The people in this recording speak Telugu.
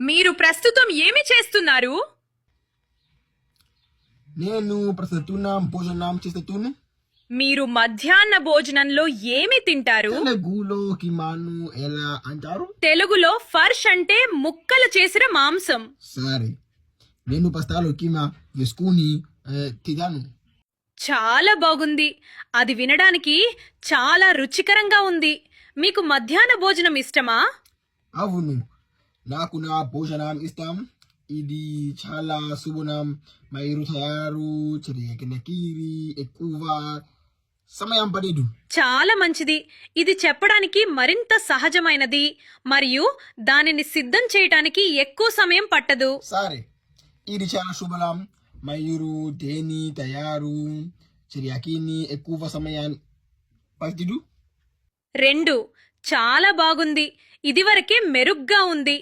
మీరు ప్రస్తుతం ఏమి చేస్తున్నారు? నేను ప్రస్తుతం భోజనం చేస్తున్నాను. మీరు మధ్యాహ్న భోజనంలో ఏమి తింటారు? తెలుగులో కిమాను ఎలా అంటారు? తెలుగులో ఫర్ష్ అంటే ముక్కలు చేసిన మాంసం. సరే, నేను పస్తాలో కిమా వేసుకుని తిన్నాను. చాలా బాగుంది. అది వినడానికి చాలా రుచికరంగా ఉంది. మీకు మధ్యాహ్న భోజనం ఇష్టమా? అవును, నాకు నా భోజనం ఇష్టం. ఇది చాలా సుగుణం. మీరు తయారు చేయడానికి ఎక్కువ సమయం పడేదు. చాలా మంచిది. ఇది చెప్పడానికి మరింత సహజమైనది మరియు దానిని సిద్ధం చేయడానికి ఎక్కువ సమయం పట్టదు. సరే, ఇది చాలా శుభలం. మీరు దేని తయారు చేయడానికి ఎక్కువ సమయం పడేదు? 2. చాలా బాగుంది. ఇదివరకే మెరుగ్గా ఉంది.